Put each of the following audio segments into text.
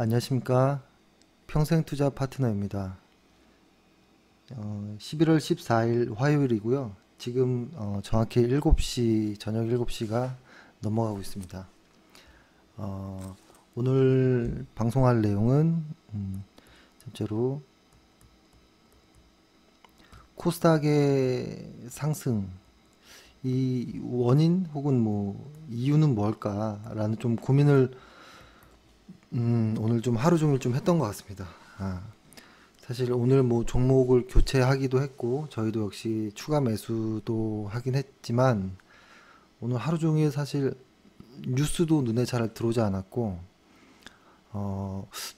안녕하십니까. 평생투자 파트너입니다. 11월 14일 화요일이고요. 지금 정확히 7시, 저녁 7시가 넘어가고 있습니다. 오늘 방송할 내용은 첫째로 코스닥의 상승, 이 원인 혹은 뭐 이유는 뭘까라는 좀 고민을 오늘 좀 하루 종일 좀 했던 것 같습니다. 사실 오늘 뭐 종목을 교체하기도 했고 저희도 역시 추가 매수도 하긴 했지만 오늘 하루 종일 사실 뉴스도 눈에 잘 들어오지 않았고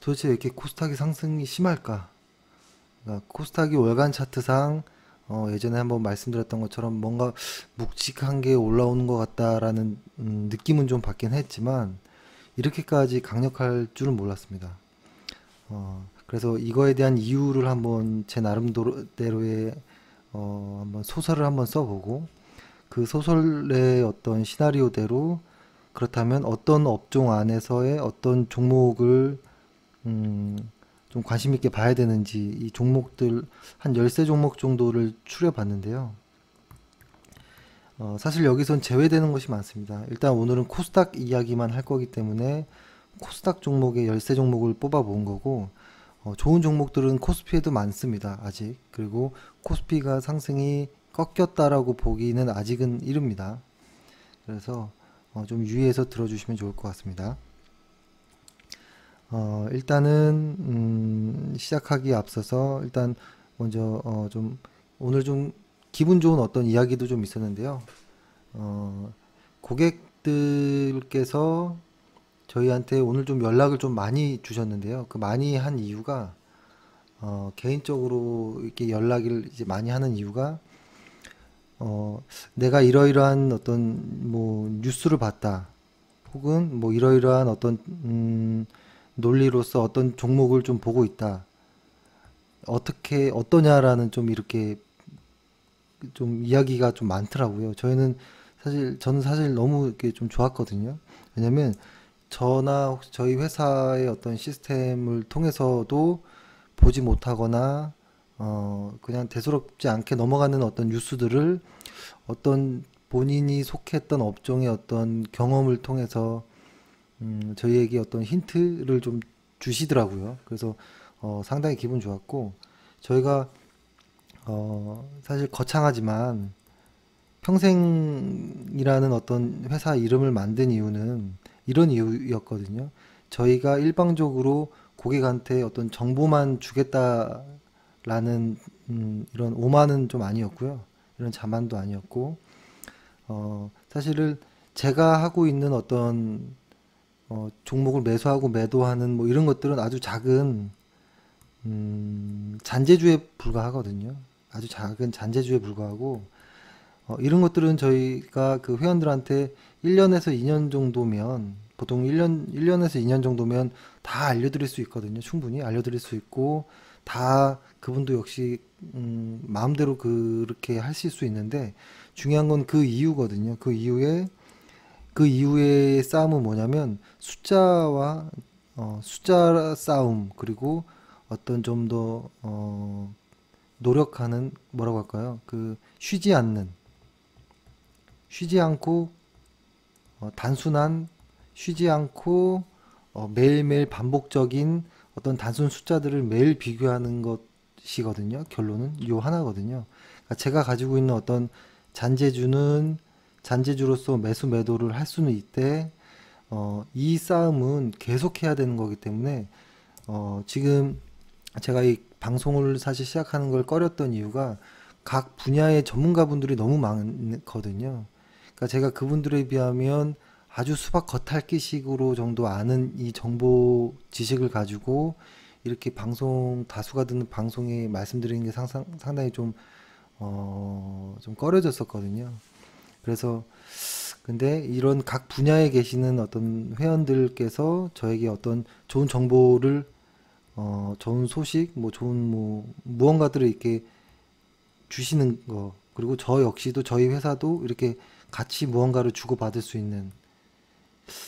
도대체 왜 이렇게 코스닥이 상승이 심할까? 그러니까 코스닥이 월간 차트상 예전에 한번 말씀드렸던 것처럼 뭔가 묵직한 게 올라오는 것 같다라는 느낌은 좀 받긴 했지만 이렇게까지 강력할 줄은 몰랐습니다. 그래서 이거에 대한 이유를 한번 제 나름대로의 한번 소설을 한번 써보고 그 소설의 어떤 시나리오대로 그렇다면 어떤 업종 안에서의 어떤 종목을 음, 좀 관심 있게 봐야 되는지 이 종목들 한 13 종목 정도를 추려봤는데요. 사실 여기선 제외되는 것이 많습니다. 일단 오늘은 코스닥 이야기만 할 거기 때문에 코스닥 종목의 13 종목을 뽑아 본 거고 좋은 종목들은 코스피에도 많습니다. 아직. 그리고 코스피가 상승이 꺾였다라고 보기는 아직은 이릅니다. 그래서 좀 유의해서 들어주시면 좋을 것 같습니다. 일단은 시작하기에 앞서서 일단 먼저 좀 오늘 좀 기분 좋은 어떤 이야기도 좀 있었는데요. 고객들께서 저희한테 오늘 좀 연락을 좀 많이 주셨는데요. 그 많이 한 이유가 개인적으로 이렇게 연락을 이제 많이 하는 이유가 내가 이러이러한 어떤 뭐 뉴스를 봤다. 혹은 뭐 이러이러한 어떤 논리로서 어떤 종목을 좀 보고 있다. 어떻게 어떠냐라는 좀 이렇게 좀 이야기가 좀 많더라고요. 저는 사실 너무 이렇게 좀 좋았거든요. 왜냐면 저나 혹시 저희 회사의 어떤 시스템을 통해서도 보지 못하거나 그냥 대수롭지 않게 넘어가는 어떤 뉴스들을 어떤 본인이 속했던 업종의 어떤 경험을 통해서 저희에게 어떤 힌트를 좀 주시더라고요. 그래서 상당히 기분 좋았고 저희가 사실 거창하지만 평생이라는 어떤 회사 이름을 만든 이유는 이런 이유였거든요. 저희가 일방적으로 고객한테 어떤 정보만 주겠다라는 이런 오만은 좀 아니었고요. 이런 자만도 아니었고 사실은 제가 하고 있는 어떤 종목을 매수하고 매도하는 뭐 이런 것들은 아주 작은 잔재주에 불과하거든요. 아주 작은 잔재주에 불과하고 이런 것들은 저희가 그 회원들한테 1년에서 2년 정도면 보통 1년에서 2년 정도면 다 알려드릴 수 있거든요. 충분히 알려드릴 수 있고 다 그분도 역시 마음대로 그렇게 하실 수 있는데 중요한 건 그 이유거든요. 그 이후의 싸움은 뭐냐면 숫자 싸움 그리고 어떤 좀 더 노력하는 뭐라고 할까요? 그 쉬지 않고 단순한 쉬지 않고 매일매일 반복적인 어떤 단순 숫자들을 매일 비교하는 것이거든요. 결론은 요 하나거든요. 그러니까 제가 가지고 있는 어떤 잔재주는 잔재주로서 매수 매도를 할 수는 있대. 이 싸움은 계속해야 되는 거기 때문에 지금 제가 이 방송을 사실 시작하는 걸 꺼렸던 이유가 각 분야의 전문가분들이 너무 많거든요. 그러니까 제가 그분들에 비하면 아주 수박 겉핥기식으로 정도 아는 이 정보 지식을 가지고 이렇게 방송 다수가 듣는 방송에 말씀드리는 게 상당히 좀 꺼려졌었거든요. 그래서 근데 이런 각 분야에 계시는 어떤 회원들께서 저에게 어떤 좋은 정보를 좋은 소식, 뭐 좋은 뭐 무언가들을 이렇게 주시는 거 그리고 저 역시도 저희 회사도 이렇게 같이 무언가를 주고받을 수 있는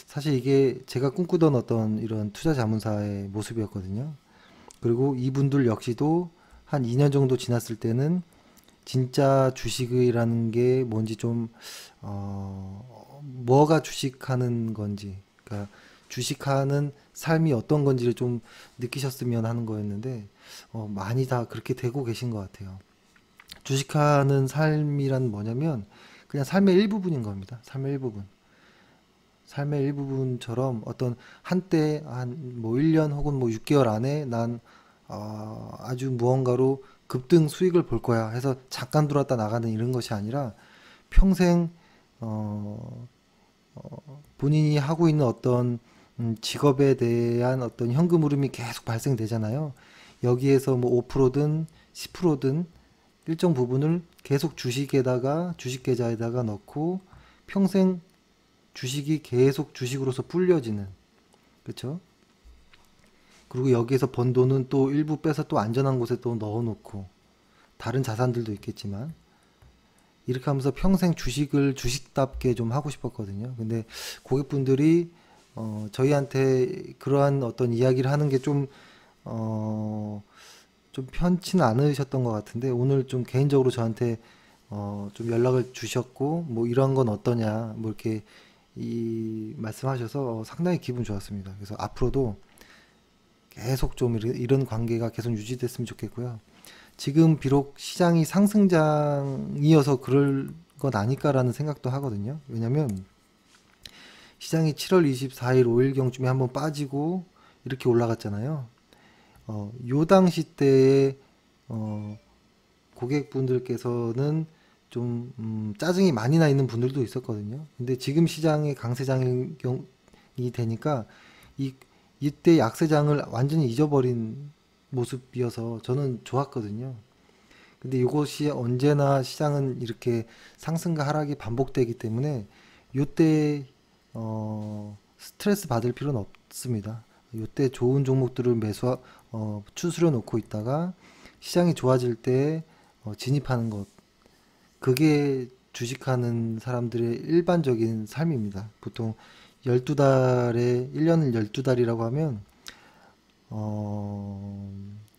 사실 이게 제가 꿈꾸던 어떤 이런 투자 자문사의 모습이었거든요. 그리고 이분들 역시도 한 2년 정도 지났을 때는 진짜 주식이라는 게 뭔지 좀, 뭐가 주식하는 건지, 그러니까 주식하는 삶이 어떤 건지를 좀 느끼셨으면 하는 거였는데, 많이 다 그렇게 되고 계신 것 같아요. 주식하는 삶이란 뭐냐면, 그냥 삶의 일부분인 겁니다. 삶의 일부분. 삶의 일부분처럼 어떤 한때 한 뭐 1년 혹은 뭐 6개월 안에 난 아주 무언가로 급등 수익을 볼 거야 해서 잠깐 들어왔다 나가는 이런 것이 아니라 평생 어, 본인이 하고 있는 어떤 직업에 대한 어떤 현금 흐름이 계속 발생되잖아요. 여기에서 뭐 5%든 10%든 일정 부분을 계속 주식에다가 주식 계좌에다가 넣고 평생 주식이 계속 주식으로서 불려지는, 그렇죠? 그리고 여기에서 번 돈은 또 일부 빼서 또 안전한 곳에 또 넣어놓고 다른 자산들도 있겠지만 이렇게 하면서 평생 주식을 주식답게 좀 하고 싶었거든요. 근데 고객분들이 저희한테 그러한 어떤 이야기를 하는 게 좀 좀 편치는 않으셨던 것 같은데 오늘 좀 개인적으로 저한테 좀 연락을 주셨고 뭐 이런 건 어떠냐 뭐 이렇게 이 말씀하셔서 상당히 기분 좋았습니다. 그래서 앞으로도 계속 좀 이런 관계가 계속 유지됐으면 좋겠고요. 지금 비록 시장이 상승장이어서 그럴 건 아닐까라는 생각도 하거든요. 왜냐면 시장이 7월 24일, 5일경쯤에 한번 빠지고 이렇게 올라갔잖아요. 요 당시 때에 어, 고객분들께서는 좀 짜증이 많이 나 있는 분들도 있었거든요. 근데 지금 시장의 강세장이 되니까 이 이때 약세장을 완전히 잊어버린 모습이어서 저는 좋았거든요. 근데 이것이 언제나 시장은 이렇게 상승과 하락이 반복되기 때문에 요때 스트레스 받을 필요는 없습니다. 요때 좋은 종목들을 추스려 놓고 있다가 시장이 좋아질 때 진입하는 것. 그게 주식하는 사람들의 일반적인 삶입니다. 보통 12달에 1년을 12달이라고 하면 어,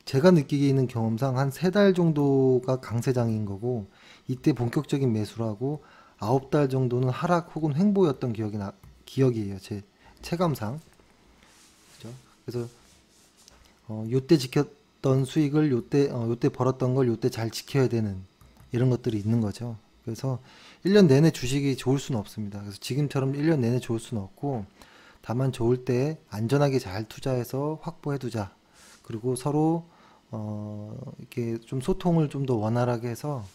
제가 느끼기에는 경험상 한 3달 정도가 강세장인 거고 이때 본격적인 매수를 하고 9달 정도는 하락 혹은 횡보였던 기억이에요. 제 체감상. 그죠? 그래서 요때 지켰던 수익을 요때 벌었던 걸 요때 잘 지켜야 되는 이런 것들이 있는 거죠. 그래서 1년 내내 주식이 좋을 수는 없습니다. 그래서 지금처럼 1년 내내 좋을 수는 없고 다만 좋을 때 안전하게 잘 투자해서 확보해 두자. 그리고 서로 이렇게 좀 소통을 좀 더 원활하게 해서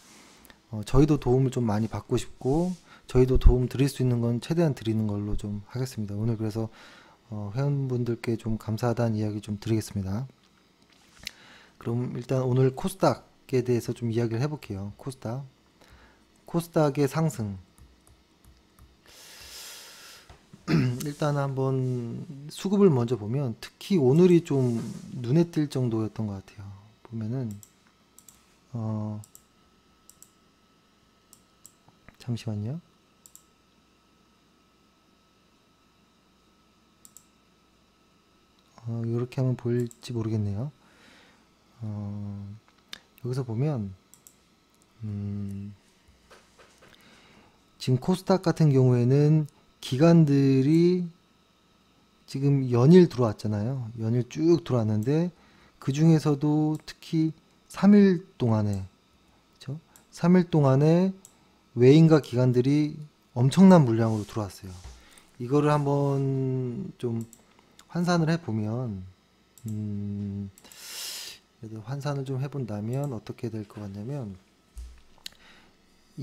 저희도 도움을 좀 많이 받고 싶고 저희도 도움 드릴 수 있는 건 최대한 드리는 걸로 좀 하겠습니다. 오늘 그래서 회원분들께 좀 감사하다는 이야기 좀 드리겠습니다. 그럼 일단 오늘 코스닥에 대해서 좀 이야기를 해볼게요. 코스닥의 상승. 일단 한번 수급을 먼저 보면 특히 오늘이 좀 눈에 띌 정도였던 것 같아요. 보면은 어 잠시만요. 이렇게 하면 보일지 모르겠네요. 어, 여기서 보면 음, 지금 코스닥 같은 경우에는 기관들이 지금 연일 들어왔잖아요. 연일 쭉 들어왔는데 그 중에서도 특히 3일 동안에 그렇죠? 3일 동안에 외인과 기관들이 엄청난 물량으로 들어왔어요. 이거를 한번 좀 환산을 해보면 그래도 환산을 좀 해본다면 어떻게 될 것 같냐면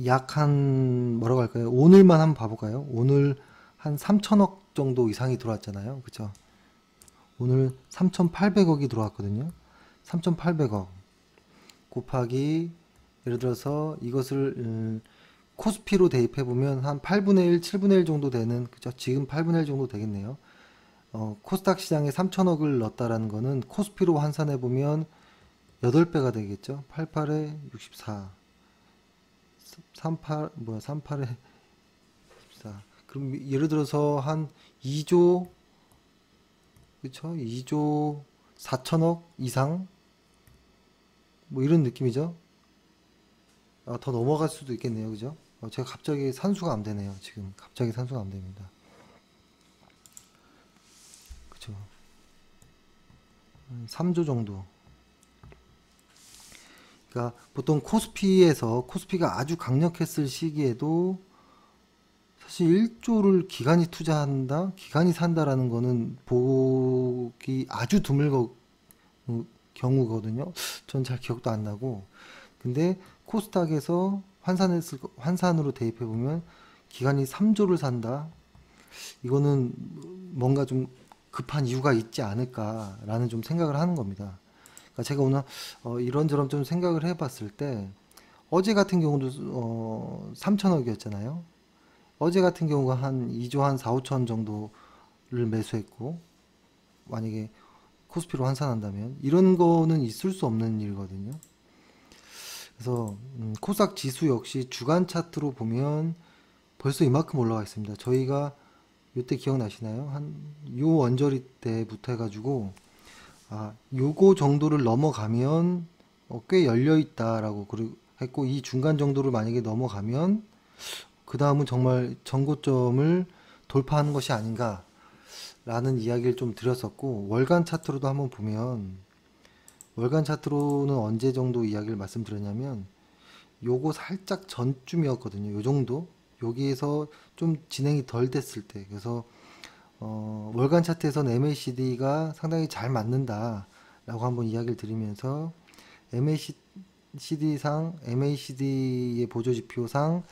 약 한 뭐라고 할까요? 오늘만 한번 봐볼까요? 오늘 한 3천억 정도 이상이 들어왔잖아요. 그쵸? 오늘 3,800억이 들어왔거든요. 3,800억 곱하기 예를 들어서 이것을 코스피로 대입해 보면 한 8분의 1, 7분의 1 정도 되는 그죠? 지금 8분의 1 정도 되겠네요. 코스닥 시장에 3천억을 넣었다라는 거는 코스피로 환산해 보면 8배가 되겠죠. 88에 64, 38 뭐야 38에 14. 그럼 예를 들어서 한 2조, 그쵸? 2조 4천억 이상? 뭐 이런 느낌이죠? 아, 더 넘어갈 수도 있겠네요. 그죠? 제가 갑자기 산수가 안 되네요. 지금 갑자기 산수가 안 됩니다. 그쵸? 3조 정도. 그러니까 보통 코스피가 아주 강력했을 시기에도 사실 1조를 기관이 투자한다, 기관이 산다라는 거는 보기 아주 드물 경우거든요. 전 잘 기억도 안 나고. 근데 코스닥에서 환산으로 대입해 보면 기관이 3조를 산다. 이거는 뭔가 좀 급한 이유가 있지 않을까라는 좀 생각을 하는 겁니다. 그러니까 제가 오늘 이런저런 좀 생각을 해봤을 때 어제 같은 경우도 3천억이었잖아요. 어제 같은 경우가 한 2조 한 4, 5천 정도를 매수했고 만약에 코스피로 환산한다면 이런 거는 있을 수 없는 일이거든요. 그래서 코스닥 지수 역시 주간 차트로 보면 벌써 이만큼 올라가 있습니다. 저희가 이때 기억나시나요? 한 요 언저리 때부터 해가지고 요거 정도를 넘어가면 꽤 열려 있다라고 했고 이 중간 정도를 만약에 넘어가면 그 다음은 정말 전고점을 돌파하는 것이 아닌가라는 이야기를 좀 드렸었고 월간 차트로도 한번 보면 월간 차트로는 언제 정도 이야기를 말씀드렸냐면 요거 살짝 전쯤이었거든요. 요 정도 여기에서 좀 진행이 덜 됐을 때 그래서 월간 차트에서는 MACD가 상당히 잘 맞는다 라고 한번 이야기를 드리면서 MACD의 보조지표상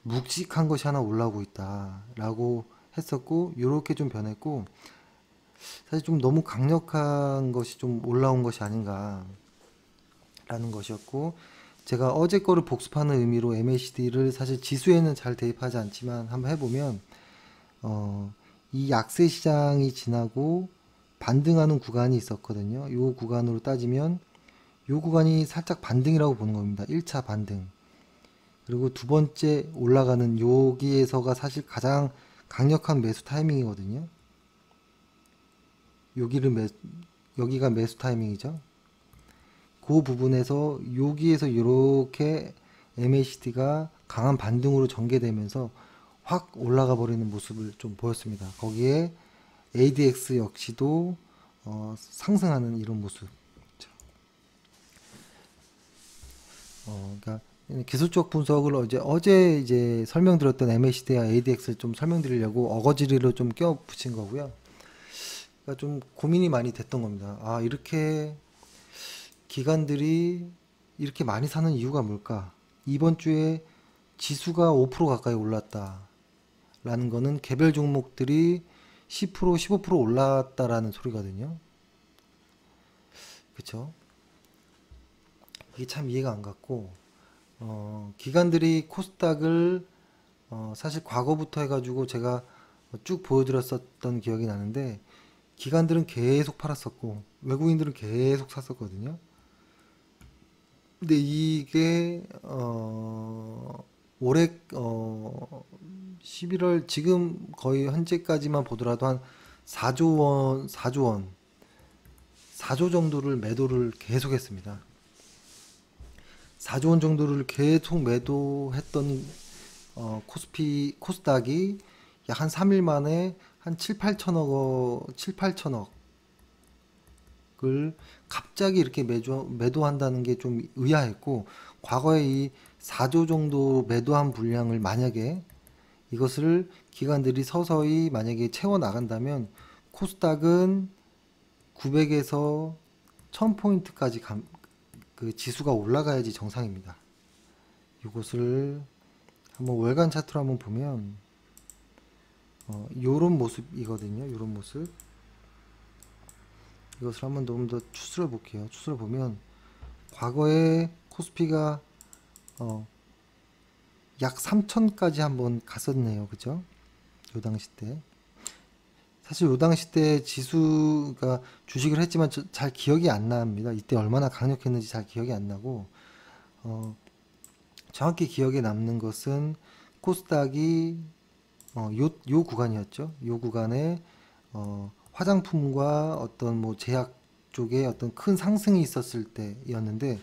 묵직한 것이 하나 올라오고 있다 라고 했었고 요렇게 좀 변했고 사실 좀 너무 강력한 것이 좀 올라온 것이 아닌가 라는 것이었고 제가 어제 거를 복습하는 의미로 MACD를 사실 지수에는 잘 대입하지 않지만 한번 해보면 이 약세 시장이 지나고 반등하는 구간이 있었거든요. 이 구간으로 따지면 이 구간이 살짝 반등이라고 보는 겁니다. 1차 반등. 그리고 두 번째 올라가는 여기에서가 사실 가장 강력한 매수 타이밍이거든요. 여기가 매수 타이밍이죠. 그 부분에서 여기에서 이렇게 MACD가 강한 반등으로 전개되면서 확 올라가 버리는 모습을 좀 보였습니다. 거기에 ADX 역시도 상승하는 이런 모습. 그러니까 기술적 분석을 어제 이제 설명드렸던 MACD와 ADX를 좀 설명드리려고 어거지리로 좀 껴 붙인 거고요. 그러니까 좀 고민이 많이 됐던 겁니다. 이렇게 기관들이 이렇게 많이 사는 이유가 뭘까? 이번 주에 지수가 5% 가까이 올랐다. 라는 거는 개별 종목들이 10%, 15% 올랐다라는 소리거든요. 그쵸? 이게 참 이해가 안 갔고, 기관들이 코스닥을, 사실 과거부터 해가지고 제가 쭉 보여드렸었던 기억이 나는데, 기관들은 계속 팔았었고, 외국인들은 계속 샀었거든요. 근데 이게, 올해, 11월, 지금 거의 현재까지만 보더라도 한 4조 원, 4조 원, 4조 정도를 매도를 계속 했습니다. 4조 원 정도를 계속 매도했던 코스닥이 약 한 3일 만에 한 7, 8천억을 갑자기 이렇게 매도한다는 게 좀 의아했고, 과거에 이 4조 정도 매도한 분량을 만약에 이것을 기관들이 서서히 만약에 채워 나간다면 코스닥은 900에서 1000포인트까지 그 지수가 올라가야지 정상입니다. 이것을 한번 월간 차트로 한번 보면 요런 모습이거든요. 요런 모습. 이것을 한번 좀 더 추스려 볼게요. 추스려 보면 과거에 코스피가 약 3000까지 한번 갔었네요. 그죠? 요 당시 때. 사실 요 당시 때 지수가 주식을 했지만 잘 기억이 안 납니다. 이때 얼마나 강력했는지 잘 기억이 안 나고 정확히 기억에 남는 것은 코스닥이 요 구간이었죠. 요 구간에 화장품과 어떤 뭐 제약 쪽에 어떤 큰 상승이 있었을 때였는데,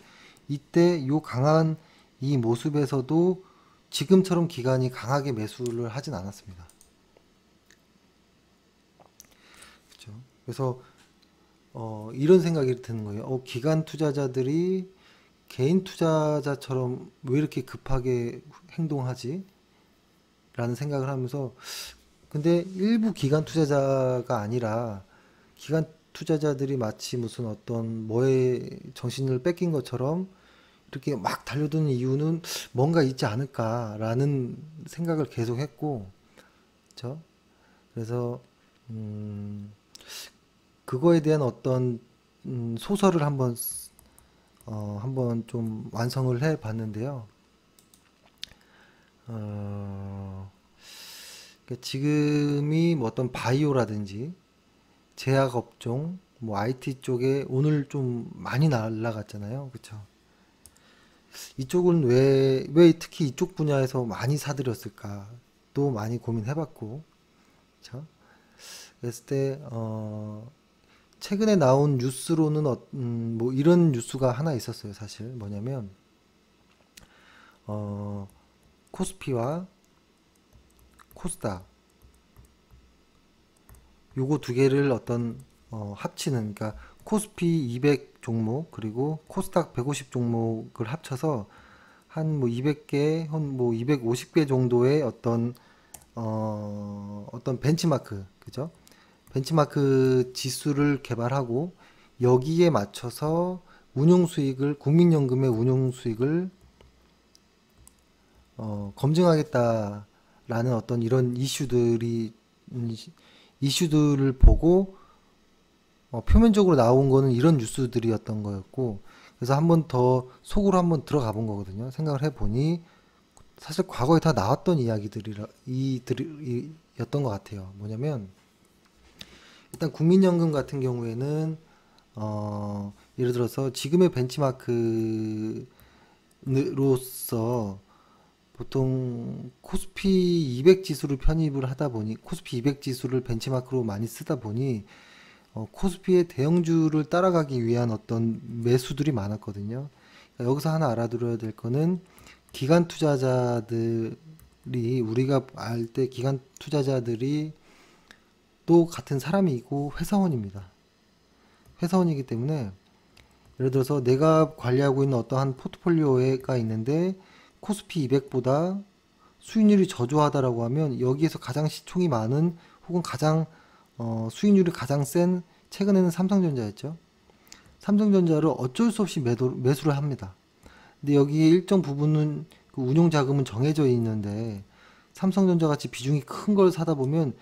이때 요 강한 이 모습에서도 지금처럼 기관이 강하게 매수를 하진 않았습니다. 그렇죠. 그래서 이런 생각이 드는 거예요. 기관 투자자들이 개인 투자자처럼 왜 이렇게 급하게 행동하지? 라는 생각을 하면서, 근데 일부 기관 투자자가 아니라 기관 투자자들이 마치 무슨 어떤 뭐에 정신을 뺏긴 것처럼 이렇게 막 달려드는 이유는 뭔가 있지 않을까라는 생각을 계속 했고, 그렇죠? 그래서 그거에 대한 어떤 소설을 한번 좀 완성을 해 봤는데요. 어, 그러니까 지금이 뭐 어떤 바이오라든지 제약 업종, 뭐 IT 쪽에 오늘 좀 많이 날라갔잖아요. 그쵸? 이쪽은 왜 특히 이쪽 분야에서 많이 사들였을까? 또 많이 고민해봤고, 그쵸? 그랬을 때, 최근에 나온 뉴스로는, 뭐 이런 뉴스가 하나 있었어요, 사실. 뭐냐면, 어, 코스피와 코스닥, 요거 두 개를 합치는, 그러니까 코스피 200 종목 그리고 코스닥 150 종목을 합쳐서 한 뭐 200개, 한 뭐 250개 정도의 어떤 벤치마크, 그죠? 벤치마크 지수를 개발하고 여기에 맞춰서 운용 수익을, 국민연금의 운용 수익을 검증하겠다라는 어떤 이런 이슈들을 보고 표면적으로 나온 거는 이런 뉴스들이었던 거였고, 그래서 한번 더 속으로 한번 들어가 본 거거든요. 생각을 해보니 사실 과거에 다 나왔던 이들이었던 것 같아요. 뭐냐면 일단 국민연금 같은 경우에는 예를 들어서 지금의 벤치마크로서 보통 코스피 200 지수를 편입을 하다 보니, 코스피 200 지수를 벤치마크로 많이 쓰다 보니 코스피의 대형주를 따라가기 위한 어떤 매수들이 많았거든요. 그러니까 여기서 하나 알아들어야 될 거는, 기관 투자자들이, 우리가 알 때 기관 투자자들이 또 같은 사람이고 회사원입니다. 회사원이기 때문에 예를 들어서 내가 관리하고 있는 어떠한 포트폴리오가 있는데 코스피 200보다 수익률이 저조하다라고 하면, 여기에서 가장 시총이 많은 혹은 가장 수익률이 가장 센, 최근에는 삼성전자였죠. 삼성전자를 어쩔 수 없이 매수를 합니다. 근데 여기에 일정 부분은 그 운용 자금은 정해져 있는데, 삼성전자 같이 비중이 큰 걸 사다 보면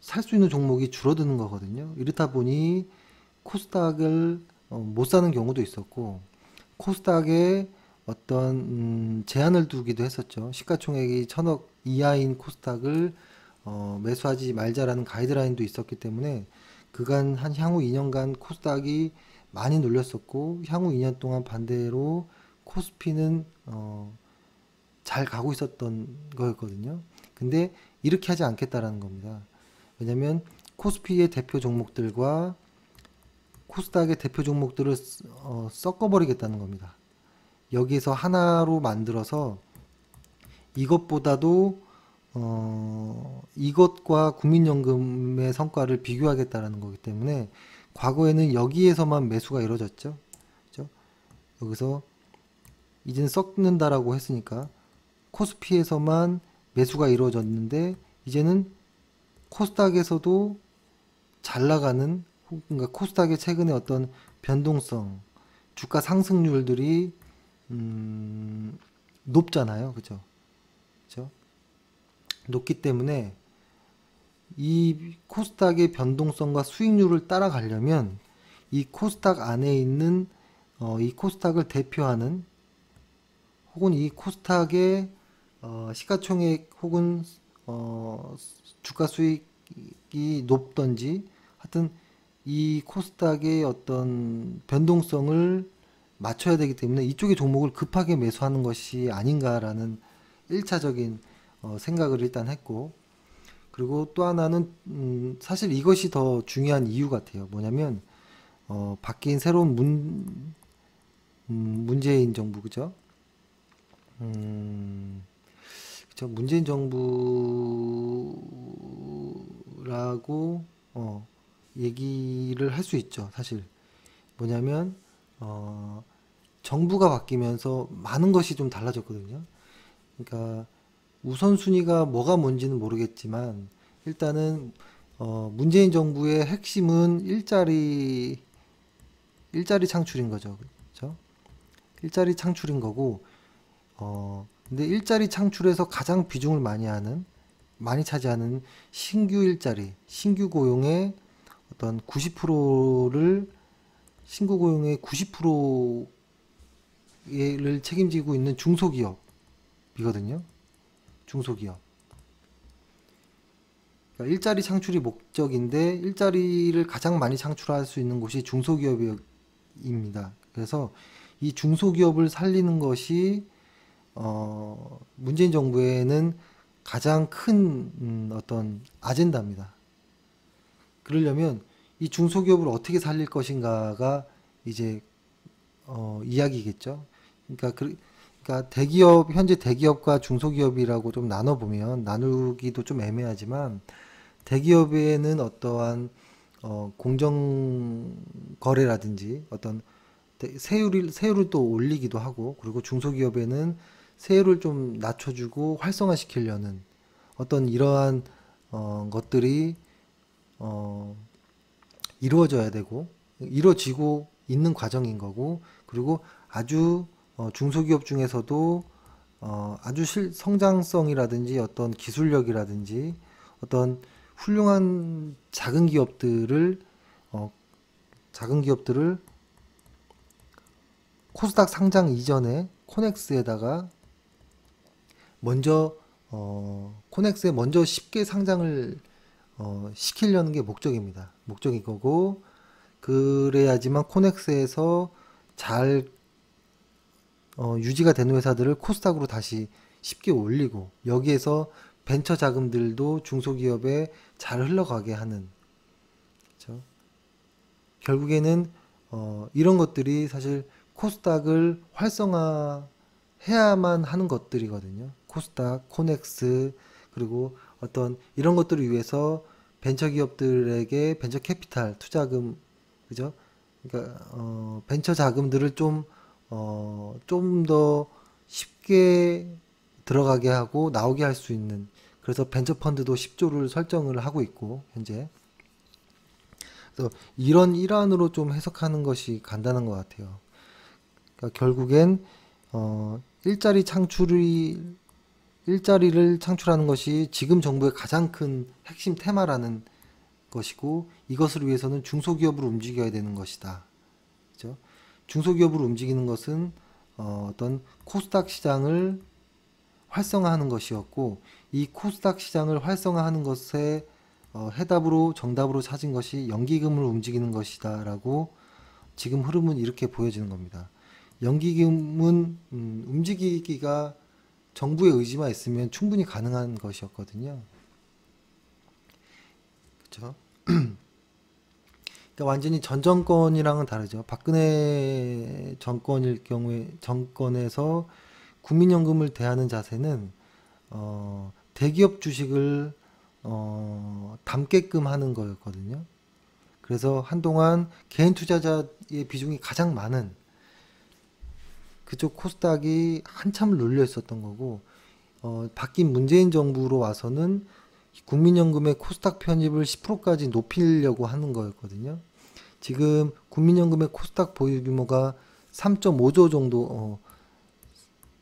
살 수 있는 종목이 줄어드는 거거든요. 이렇다 보니 코스닥을 못 사는 경우도 있었고, 코스닥에 어떤 제한을 두기도 했었죠. 시가총액이 1000억 이하인 코스닥을 매수하지 말자라는 가이드라인도 있었기 때문에 그간 한 향후 2년간 코스닥이 많이 눌렸었고, 향후 2년 동안 반대로 코스피는 잘 가고 있었던 거였거든요. 근데 이렇게 하지 않겠다라는 겁니다. 왜냐면 코스피의 대표 종목들과 코스닥의 대표 종목들을 섞어버리겠다는 겁니다. 여기서 하나로 만들어서 이것보다도 이것과 국민연금의 성과를 비교하겠다라는 거기 때문에, 과거에는 여기에서만 매수가 이루어졌죠. 그죠? 여기서 이제는 섞는다라고 했으니까 코스피에서만 매수가 이루어졌는데, 이제는 코스닥에서도 잘 나가는, 그러니까 코스닥의 최근에 어떤 변동성, 주가 상승률들이 높잖아요. 그죠? 그죠? 높기 때문에 이 코스닥의 변동성과 수익률을 따라가려면 이 코스닥 안에 있는 이 코스닥을 대표하는, 혹은 이 코스닥의 시가총액 혹은 주가 수익이 높던지, 하여튼 이 코스닥의 어떤 변동성을 맞춰야 되기 때문에 이쪽의 종목을 급하게 매수하는 것이 아닌가라는 1차적인 생각을 일단 했고, 그리고 또 하나는 사실 이것이 더 중요한 이유 같아요. 뭐냐면 바뀐 새로운 문재인 정부 그죠? 음, 그쵸? 문재인 정부라고 얘기를 할 수 있죠. 사실 뭐냐면 어, 정부가 바뀌면서 많은 것이 좀 달라졌거든요. 그러니까 우선순위가 뭐가 뭔지는 모르겠지만 일단은 문재인 정부의 핵심은 일자리 창출인 거죠. 그렇죠? 일자리 창출인 거고 근데 일자리 창출에서 가장 비중을 많이 차지하는 신규 일자리, 신규 고용의 어떤 90%를 신규 고용의 90%를 책임지고 있는 중소기업이거든요. 중소기업. 그러니까 일자리 창출이 목적인데 일자리를 가장 많이 창출할 수 있는 곳이 중소기업입니다. 그래서 이 중소기업을 살리는 것이 문재인 정부에는 가장 큰 어떤 아젠다입니다. 그러려면 이 중소기업을 어떻게 살릴 것인가가 이제 이야기겠죠. 그러니까 그러니까 대기업 현재 대기업과 중소기업이라고 좀 나눠보면 나누기도 좀 애매하지만 대기업에는 어떠한 공정 거래라든지 어떤 세율을 또 올리기도 하고 그리고 중소기업에는 세율을 좀 낮춰주고 활성화시키려는 어떤 이러한 것들이 어, 이루어져야 되고 이루어지고 있는 과정인 거고 그리고 아주 중소기업 중에서도 아주 성장성이라든지 어떤 기술력이라든지 어떤 훌륭한 어, 작은 기업들을 코스닥 상장 이전에 코넥스에다가 먼저 코넥스에 먼저 쉽게 상장을 시키려는 게 목적입니다. 목적인 거고 그래야지만 코넥스에서 잘 유지가 되는 회사들을 코스닥으로 다시 쉽게 올리고 여기에서 벤처 자금들도 중소기업에 잘 흘러가게 하는 그렇죠? 결국에는 이런 것들이 사실 코스닥을 활성화해야만 하는 것들이거든요. 코스닥, 코넥스 그리고 어떤 이런 것들을 위해서 벤처 기업들에게 벤처 캐피탈 투자금 그죠? 그러니까 벤처 자금들을 좀 더 쉽게 들어가게 하고 나오게 할 수 있는 그래서 벤처 펀드도 10조를 설정을 하고 있고 현재 그래서 이런 일환으로 좀 해석하는 것이 간단한 것 같아요. 그러니까 결국엔 어, 일자리 창출이 일자리를 창출하는 것이 지금 정부의 가장 큰 핵심 테마라는 것이고 이것을 위해서는 중소기업을 움직여야 되는 것이다. 그죠? 중소기업을 움직이는 것은 어떤 코스닥 시장을 활성화하는 것이었고 이 코스닥 시장을 활성화하는 것에 해답으로 정답으로 찾은 것이 연기금을 움직이는 것이다라고 지금 흐름은 이렇게 보여지는 겁니다. 연기금은 움직이기가 정부의 의지만 있으면 충분히 가능한 것이었거든요. 그렇죠? 그러니까 완전히 전 정권이랑은 다르죠. 박근혜 정권일 경우에 정권에서 국민연금을 대하는 자세는 대기업 주식을 담게끔 하는 거였거든요. 그래서 한동안 개인 투자자의 비중이 가장 많은 그쪽 코스닥이 한참을 눌려 있었던 거고 바뀐 문재인 정부로 와서는 국민연금의 코스닥 편입을 10%까지 높이려고 하는 거였거든요. 지금 국민연금의 코스닥 보유 규모가 3.5조 정도,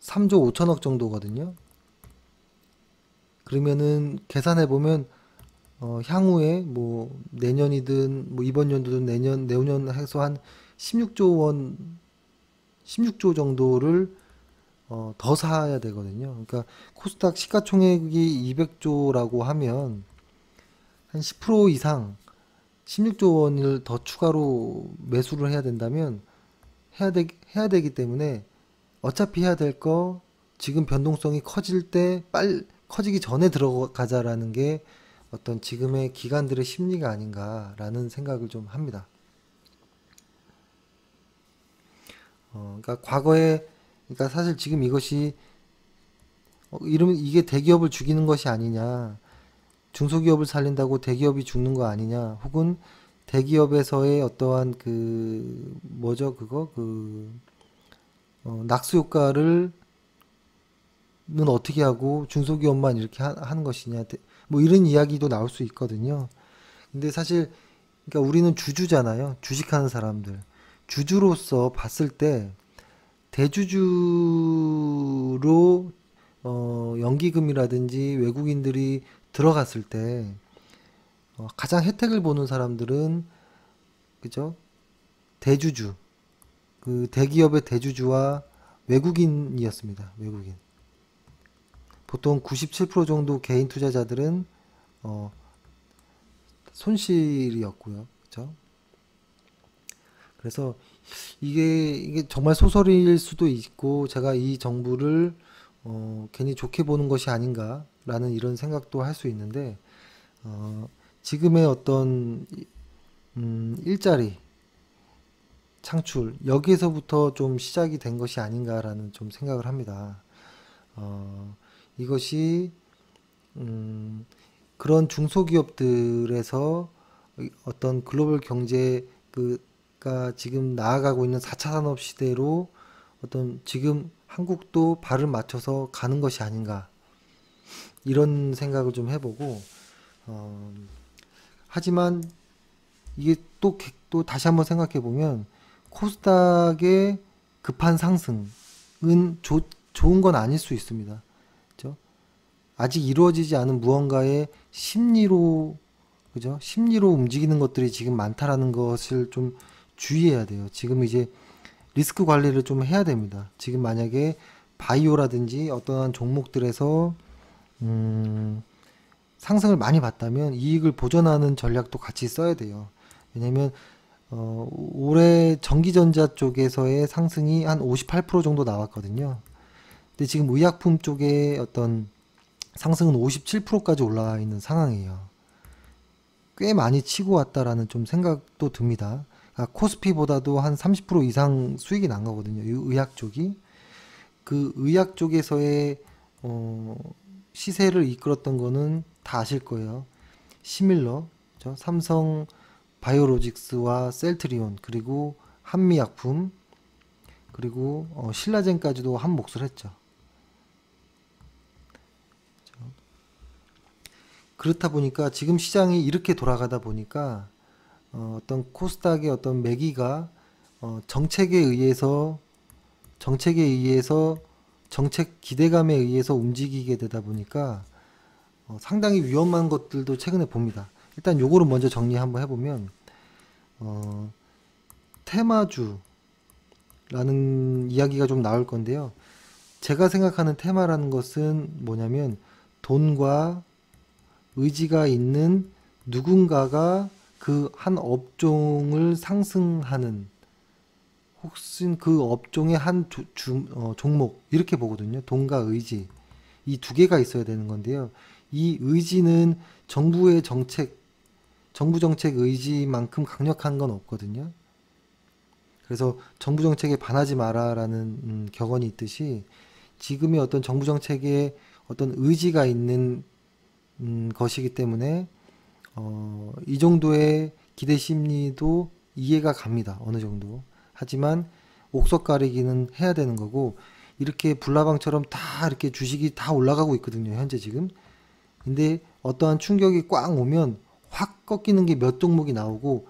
3조 5천억 정도거든요. 그러면은 계산해 보면 향후에 뭐 내년이든 뭐 이번 연도든 내후년 해서 한 16조 원, 16조 정도를 더 사야 되거든요. 그러니까 코스닥 시가총액이 200조라고 하면 한 10% 이상 16조 원을 더 추가로 매수를 해야 된다면 해야 되기 때문에 어차피 해야 될 거 지금 변동성이 커질 때 커지기 전에 들어가자라는 게 어떤 지금의 기관들의 심리가 아닌가라는 생각을 좀 합니다. 그러니까 과거에, 그러니까 사실 지금 이것이 이러면 이게 대기업을 죽이는 것이 아니냐, 중소기업을 살린다고 대기업이 죽는 거 아니냐, 혹은 대기업에서의 어떠한 그 뭐죠 그거 낙수 효과를 는 어떻게 하고 중소기업만 이렇게 하는 것이냐, 뭐 이런 이야기도 나올 수 있거든요. 근데 사실 그러니까 우리는 주주잖아요. 주식하는 사람들. 주주로서 봤을 때 대주주로 연기금이라든지 외국인들이 들어갔을 때 가장 혜택을 보는 사람들은 그죠? 대주주, 그 대기업의 대주주와 외국인이었습니다. 외국인. 보통 97% 정도 개인 투자자들은 어, 손실이었고요. 그죠? 그래서 이게 정말 소설일 수도 있고 제가 이 정부를 괜히 좋게 보는 것이 아닌가라는 이런 생각도 할 수 있는데 어, 지금의 어떤 일자리 창출 여기에서부터 좀 시작이 된 것이 아닌가라는 좀 생각을 합니다. 어, 이것이 음, 그런 중소기업들에서 어떤 글로벌 경제 그가 지금 나아가고 있는 4차 산업 시대로 어떤 지금 한국도 발을 맞춰서 가는 것이 아닌가 이런 생각을 좀 해보고 어, 하지만 이게 또 다시 한번 생각해 보면 코스닥의 급한 상승은 좋은 건 아닐 수 있습니다. 그죠? 아직 이루어지지 않은 무언가의 심리로 그죠? 심리로 움직이는 것들이 지금 많다라는 것을 좀 주의해야 돼요. 지금 이제 리스크 관리를 좀 해야 됩니다. 지금 만약에 바이오라든지 어떠한 종목들에서 음, 상승을 많이 봤다면 이익을 보전하는 전략도 같이 써야 돼요. 왜냐면 올해 전기전자 쪽에서의 상승이 한 58% 정도 나왔거든요. 근데 지금 의약품 쪽에 어떤 상승은 57%까지 올라와 있는 상황이에요. 꽤 많이 치고 왔다라는 좀 생각도 듭니다. 그러니까 코스피보다도 한 30% 이상 수익이 난 거거든요. 이 의학 쪽이. 그 의학 쪽에서의 시세를 이끌었던 거는 다 아실 거예요. 시밀러, 그죠? 삼성 바이오로직스와 셀트리온, 그리고 한미약품, 그리고 신라젠까지도 한 몫을 했죠. 그렇다 보니까 지금 시장이 이렇게 돌아가다 보니까 어떤 코스닥의 어떤 매기가 정책에 의해서 정책 기대감에 의해서 움직이게 되다 보니까 상당히 위험한 것들도 최근에 봅니다. 일단 요거를 먼저 정리 한번 해보면 어, 테마주라는 이야기가 좀 나올 건데요. 제가 생각하는 테마라는 것은 뭐냐면 돈과 의지가 있는 누군가가 그 한 업종을 상승하는 혹은 그 업종의 한 종목 이렇게 보거든요. 돈과 의지 이 두 개가 있어야 되는 건데요. 이 의지는 정부 정책 의지만큼 강력한 건 없거든요. 그래서 정부 정책에 반하지 마라라는 격언이 있듯이 지금의 어떤 정부 정책에 어떤 의지가 있는 것이기 때문에 이 정도의 기대 심리도 이해가 갑니다. 어느 정도. 하지만 옥석 가리기는 해야 되는 거고 이렇게 불나방처럼 다 이렇게 주식이 다 올라가고 있거든요. 현재 지금. 근데 어떠한 충격이 꽉 오면 확 꺾이는 게 몇 종목이 나오고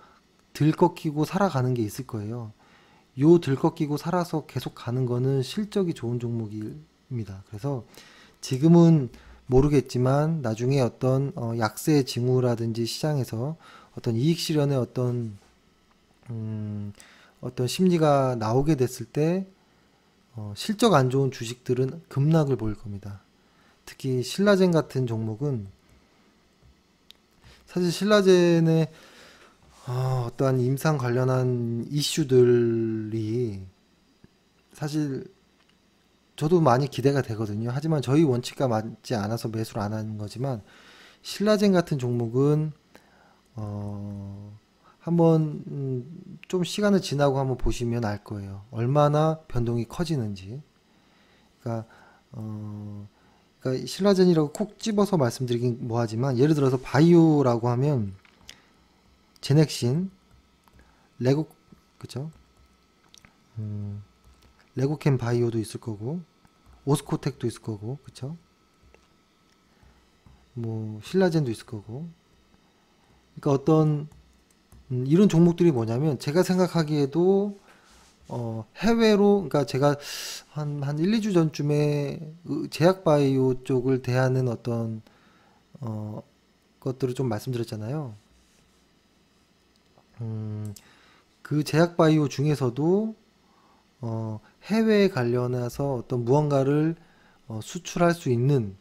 들 꺾이고 살아가는 게 있을 거예요. 요 들 꺾이고 살아서 계속 가는 거는 실적이 좋은 종목입니다. 그래서 지금은 모르겠지만 나중에 어떤 약세 징후라든지 시장에서 어떤 이익 실현의 어떤 심리가 나오게 됐을 때 실적 안 좋은 주식들은 급락을 보일 겁니다. 특히 신라젠 같은 종목은 사실 신라젠의 어떠한 임상 관련한 이슈들이 사실 저도 많이 기대가 되거든요. 하지만 저희 원칙과 맞지 않아서 매수를 안 하는 거지만 신라젠 같은 종목은 한번 좀 시간을 지나고 한번 보시면 알 거예요. 얼마나 변동이 커지는지. 그러니까 그러니까 신라젠이라고 콕 집어서 말씀드리긴 뭐하지만 예를 들어서 바이오라고 하면 제넥신, 레고 그죠? 레고캠 바이오도 있을 거고 오스코텍도 있을 거고 그쵸? 뭐 신라젠도 있을 거고. 그러니까 어떤 이런 종목들이 뭐냐면 제가 생각하기에도 해외로 그러니까 제가 한 1, 2주 전쯤에 제약바이오 쪽을 대하는 어떤 것들을 좀 말씀드렸잖아요. 그 제약바이오 중에서도 해외에 관련해서 어떤 무언가를 수출할 수 있는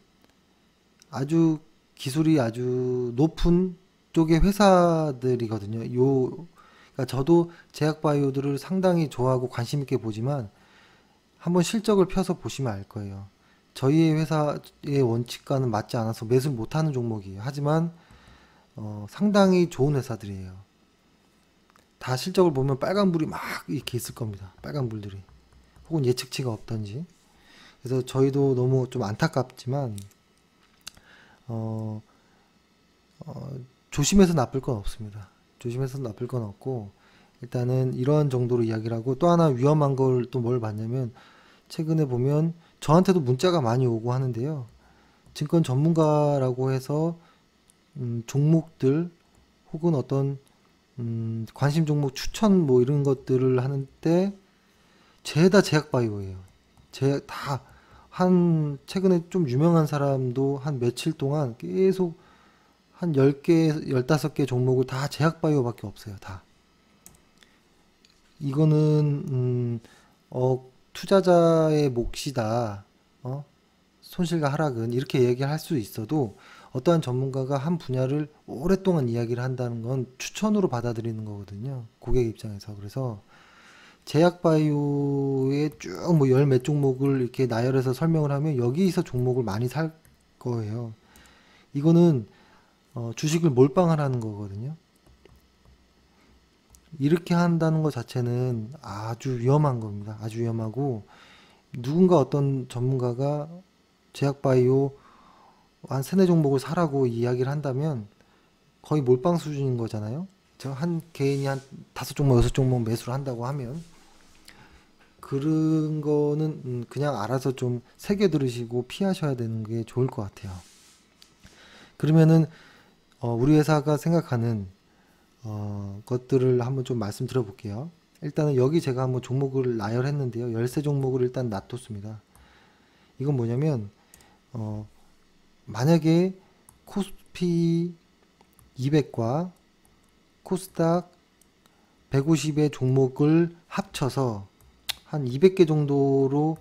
아주 기술이 아주 높은 쪽의 회사들이거든요. 그러니까 저도 제약바이오들을 상당히 좋아하고 관심 있게 보지만 한번 실적을 펴서 보시면 알 거예요. 저희의 회사의 원칙과는 맞지 않아서 매수 못하는 종목이에요. 하지만 상당히 좋은 회사들이에요. 다 실적을 보면 빨간불이 막 이렇게 있을 겁니다. 빨간불들이. 혹은 예측치가 없던지. 그래서 저희도 너무 좀 안타깝지만 어, 조심해서 나쁠 건 없습니다. 조심해서 나쁠 건 없고 일단은 이런 정도로 이야기를 하고 또 하나 위험한 걸 또 뭘 봤냐면 최근에 보면 저한테도 문자가 많이 오고 하는데요. 증권 전문가라고 해서 종목들 혹은 어떤 관심 종목 추천 뭐 이런 것들을 하는데 죄다 제약바이오예요. 다 한 최근에 좀 유명한 사람도 한 며칠 동안 계속 한 10개, 15개 종목을 다 제약바이오밖에 없어요. 다. 이거는 투자자의 몫이다. 손실과 하락은 이렇게 얘기할 수 있어도 어떠한 전문가가 한 분야를 오랫동안 이야기를 한다는 건 추천으로 받아들이는 거거든요. 고객 입장에서. 그래서 제약바이오에 쭉 뭐 열 몇 종목을 이렇게 나열해서 설명을 하면 여기서 종목을 많이 살 거예요. 이거는 주식을 몰빵하라는 거거든요. 이렇게 한다는 것 자체는 아주 위험한 겁니다. 아주 위험하고 누군가 어떤 전문가가 제약바이오 한 세네 종목을 사라고 이야기를 한다면 거의 몰빵 수준인 거잖아요. 저 한 개인이 한 5종목, 6종목 매수를 한다고 하면 그런 거는 그냥 알아서 좀 새겨 들으시고 피하셔야 되는 게 좋을 것 같아요. 그러면은 우리 회사가 생각하는 것들을 한번 좀 말씀드려 볼게요. 일단은 여기 제가 한번 종목을 나열했는데요. 13종목을 일단 놔뒀습니다. 이건 뭐냐면 만약에 코스피 200과 코스닥 150의 종목을 합쳐서 한 200개 정도로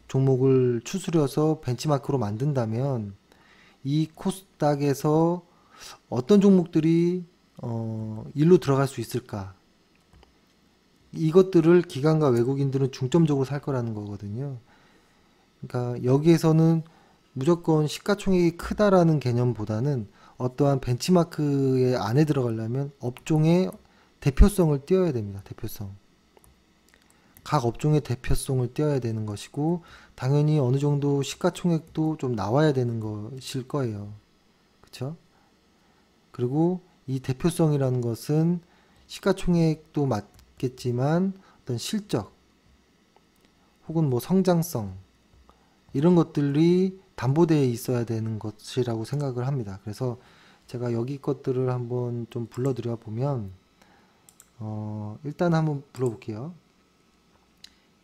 종목을 추스려서 벤치마크로 만든다면 이 코스닥에서 어떤 종목들이 일로 들어갈 수 있을까? 이것들을 기관과 외국인들은 중점적으로 살 거라는 거거든요. 그러니까 여기에서는 무조건 시가총액이 크다라는 개념보다는 어떠한 벤치마크의 안에 들어가려면 업종의 대표성을 띄어야 됩니다. 대표성. 각 업종의 대표성을 띄어야 되는 것이고 당연히 어느 정도 시가총액도 좀 나와야 되는 것일 거예요. 그쵸? 그리고 이 대표성이라는 것은 시가총액도 맞겠지만 어떤 실적 혹은 뭐 성장성 이런 것들이 담보되어 있어야 되는 것이라고 생각을 합니다. 그래서 제가 여기 것들을 한번 좀 불러드려 보면 일단 한번 불러볼게요.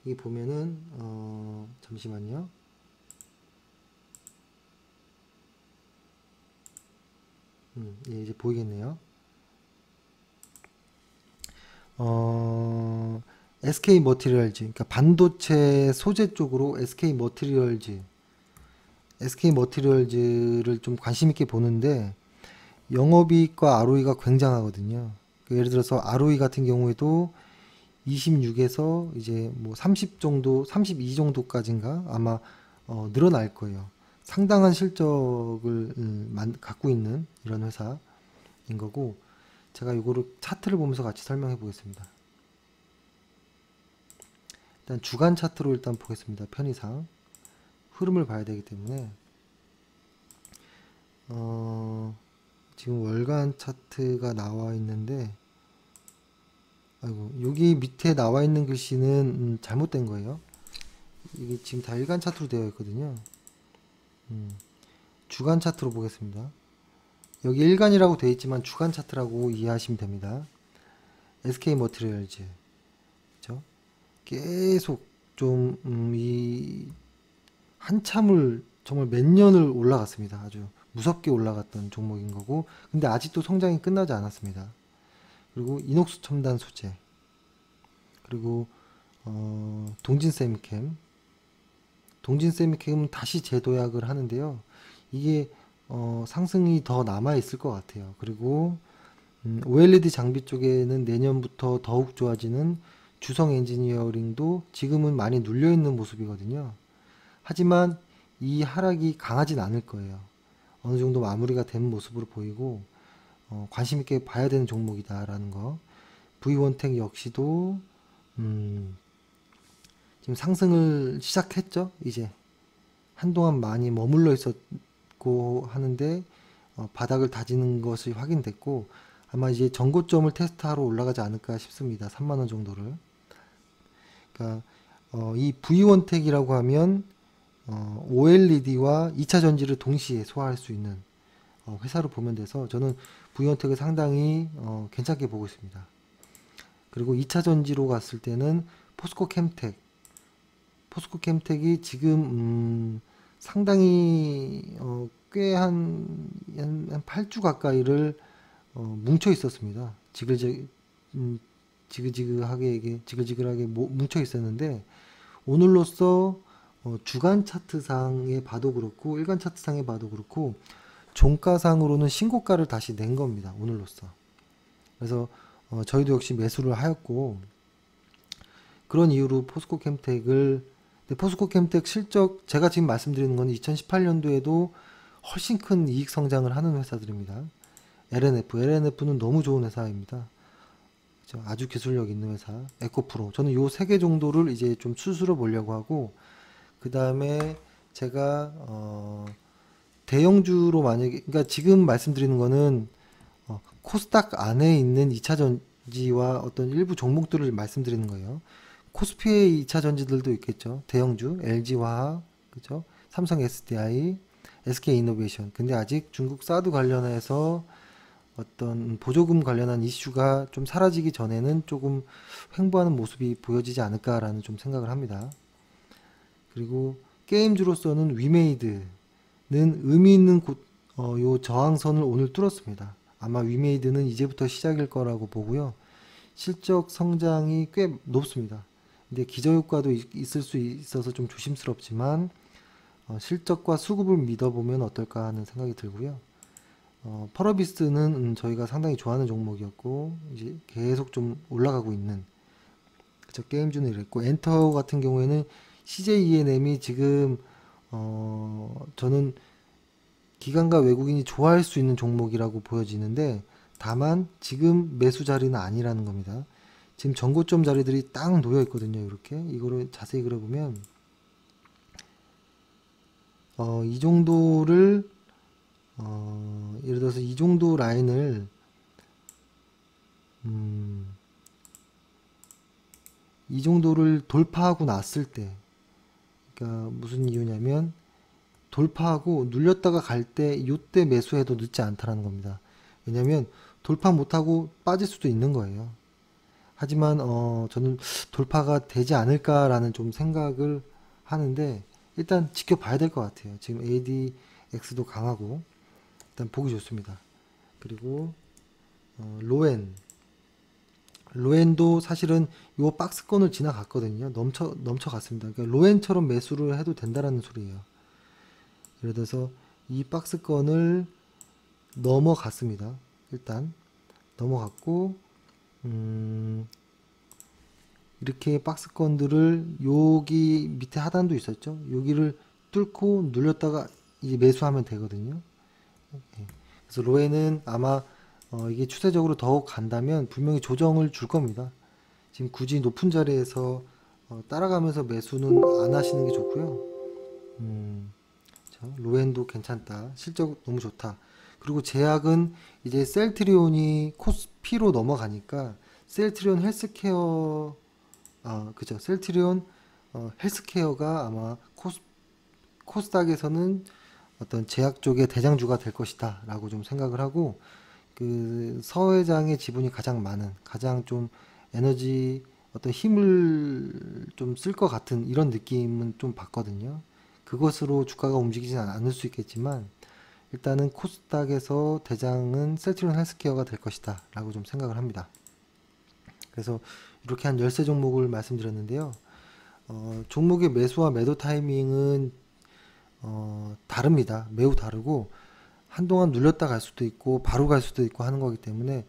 이 보면은 잠시만요. 예, 이제 보이겠네요. SK 머티리얼즈, 그러니까 반도체 소재 쪽으로 SK 머티리얼즈를 좀 관심 있게 보는데 영업이익과 ROE가 굉장하거든요. 예를 들어서 ROE 같은 경우에도 26에서 이제 뭐 30 정도, 32 정도까지인가 아마 늘어날 거예요. 상당한 실적을 갖고 있는 이런 회사인 거고, 제가 이거를 차트를 보면서 같이 설명해 보겠습니다. 일단 주간 차트로 일단 보겠습니다. 편의상 흐름을 봐야 되기 때문에 지금 월간 차트가 나와 있는데, 아이고, 여기 밑에 나와 있는 글씨는 잘못된 거예요. 이게 지금 다 일간 차트로 되어 있거든요. 주간 차트로 보겠습니다. 여기 일간이라고 되어 있지만 주간 차트라고 이해하시면 됩니다. SK 머티리얼즈, 그렇죠? 계속 좀 한참을 정말 몇 년을 올라갔습니다. 아주 무섭게 올라갔던 종목인 거고, 근데 아직도 성장이 끝나지 않았습니다. 그리고 이녹스 첨단 소재, 그리고 동진세미캠은 다시 재도약을 하는데요. 이게 상승이 더 남아 있을 것 같아요. 그리고 OLED 장비 쪽에는 내년부터 더욱 좋아지는 주성 엔지니어링도 지금은 많이 눌려 있는 모습이거든요. 하지만 이 하락이 강하진 않을 거예요. 어느 정도 마무리가 된 모습으로 보이고, 관심 있게 봐야 되는 종목이다라는 거. V원텍 역시도 지금 상승을 시작했죠. 이제 한동안 많이 머물러 있었고 하는데 바닥을 다지는 것이 확인됐고, 아마 이제 전고점을 테스트하러 올라가지 않을까 싶습니다. 3만원 정도를. 그러니까 이 V원텍이라고 하면 OLED와 2차 전지를 동시에 소화할 수 있는 회사로 보면 돼서, 저는 V원텍을 상당히 괜찮게 보고 있습니다. 그리고 2차 전지로 갔을 때는 포스코 캠텍이 지금 상당히 꽤 한 8주 가까이를 뭉쳐 있었습니다. 지글지글하게 뭉쳐 있었는데, 오늘로써 주간 차트상에 봐도 그렇고 일간 차트상에 봐도 그렇고 종가상으로는 신고가를 다시 낸 겁니다. 오늘로써. 그래서 저희도 역시 매수를 하였고, 그런 이유로 포스코캠텍 실적, 제가 지금 말씀드리는 건 2018년도에도 훨씬 큰 이익 성장을 하는 회사들입니다. LNF는 너무 좋은 회사입니다. 그렇죠? 아주 기술력 있는 회사. 에코프로, 저는 요 세 개 정도를 이제 좀 수술해 보려고 하고, 그 다음에 제가 대형주로 만약에, 그러니까 지금 말씀드리는 거는 코스닥 안에 있는 2차 전지와 어떤 일부 종목들을 말씀드리는 거예요. 코스피의 2차 전지들도 있겠죠. 대형주, LG화학, 그죠? 삼성 SDI, SK이노베이션. 근데 아직 중국 사드 관련해서 어떤 보조금 관련한 이슈가 좀 사라지기 전에는 조금 횡보하는 모습이 보여지지 않을까라는 좀 생각을 합니다. 그리고 게임주로서는 위메이드는 의미 있는 요 저항선을 오늘 뚫었습니다. 아마 위메이드는 이제부터 시작일 거라고 보고요. 실적 성장이 꽤 높습니다. 근데 기저효과도 있을 수 있어서 좀 조심스럽지만 실적과 수급을 믿어보면 어떨까 하는 생각이 들고요. 펄어비스는 저희가 상당히 좋아하는 종목이었고 이제 계속 좀 올라가고 있는, 그쵸, 게임주는 이랬고, 엔터 같은 경우에는 CJENM이 지금 저는 기관과 외국인이 좋아할 수 있는 종목이라고 보여지는데, 다만 지금 매수 자리는 아니라는 겁니다. 지금 전고점 자리들이 딱 놓여 있거든요. 이렇게 이거를 자세히 그려보면 이 정도를 예를 들어서 이 정도 라인을 이 정도를 돌파하고 났을 때, 그러니까 무슨 이유냐면 돌파하고 눌렸다가 갈 때 이때 매수해도 늦지 않다라는 겁니다. 왜냐면 돌파 못하고 빠질 수도 있는 거예요. 하지만 저는 돌파가 되지 않을까라는 좀 생각을 하는데, 일단 지켜봐야 될 것 같아요. 지금 ADX도 강하고 일단 보기 좋습니다. 그리고 로엔도 사실은 요 박스권을 지나갔거든요. 넘쳐갔습니다. 그러니까 로엔처럼 매수를 해도 된다라는 소리예요. 예를 들어서 이 박스권을 넘어갔습니다. 일단 넘어갔고, 이렇게 박스권들을 여기 밑에 하단도 있었죠. 여기를 뚫고 눌렸다가 이제 매수하면 되거든요. 예. 그래서 로에는 아마 이게 추세적으로 더 간다면 분명히 조정을 줄 겁니다. 지금 굳이 높은 자리에서 따라가면서 매수는 안 하시는 게 좋고요. 로엔도 괜찮다. 실적 너무 좋다. 그리고 제약은 이제 셀트리온이 코스피로 넘어가니까 셀트리온 헬스케어, 그죠. 셀트리온 헬스케어가 아마 코스닥에서는 어떤 제약 쪽의 대장주가 될 것이다 라고 좀 생각을 하고, 그 서 회장의 지분이 가장 많은, 가장 좀 에너지 어떤 힘을 좀 쓸 것 같은 이런 느낌은 좀 받거든요. 그것으로 주가가 움직이진 않을 수 있겠지만 일단은 코스닥에서 대장은 셀트리온 헬스케어가 될 것이다 라고 좀 생각을 합니다. 그래서 이렇게 한 13 종목을 말씀드렸는데요. 종목의 매수와 매도 타이밍은 다릅니다. 매우 다르고 한동안 눌렸다 갈 수도 있고 바로 갈 수도 있고 하는 거기 때문에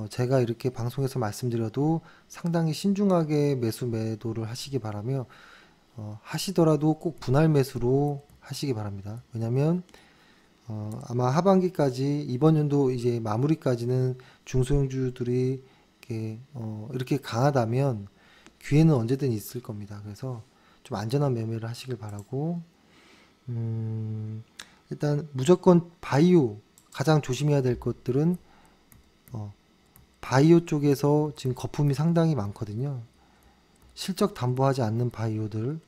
제가 이렇게 방송에서 말씀드려도 상당히 신중하게 매수 매도를 하시기 바라며, 하시더라도 꼭 분할 매수로 하시기 바랍니다. 왜냐면 아마 하반기까지 이번 연도 이제 마무리까지는 중소형주들이 이렇게 강하다면 기회는 언제든 있을 겁니다. 그래서 좀 안전한 매매를 하시길 바라고, 일단 무조건 바이오, 가장 조심해야 될 것들은 바이오 쪽에서 지금 거품이 상당히 많거든요. 실적 담보하지 않는 바이오들은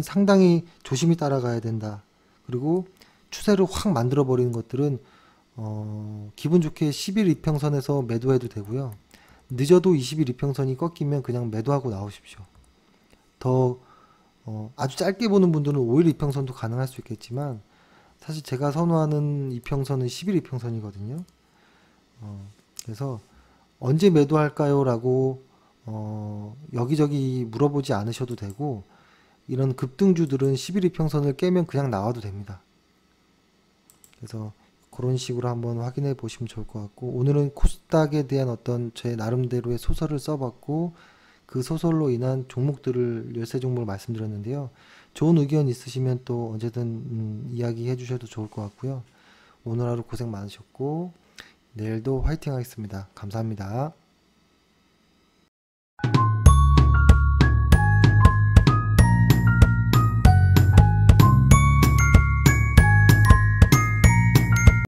상당히 조심히 따라가야 된다. 그리고 추세를 확 만들어 버리는 것들은 기분 좋게 10일 이평선에서 매도해도 되고요. 늦어도 20일 이평선이 꺾이면 그냥 매도하고 나오십시오. 더 아주 짧게 보는 분들은 5일 이평선도 가능할 수 있겠지만 사실 제가 선호하는 이평선은 10일 이평선이거든요. 그래서 언제 매도할까요? 라고 여기저기 물어보지 않으셔도 되고, 이런 급등주들은 10일 이평선을 깨면 그냥 나와도 됩니다. 그래서 그런 식으로 한번 확인해 보시면 좋을 것 같고, 오늘은 코스닥에 대한 어떤 제 나름대로의 소설을 써봤고 그 소설로 인한 종목들을 13종목을 말씀드렸는데요. 좋은 의견 있으시면 또 언제든 이야기해 주셔도 좋을 것 같고요. 오늘 하루 고생 많으셨고 내일도 화이팅 하겠습니다. 감사합니다.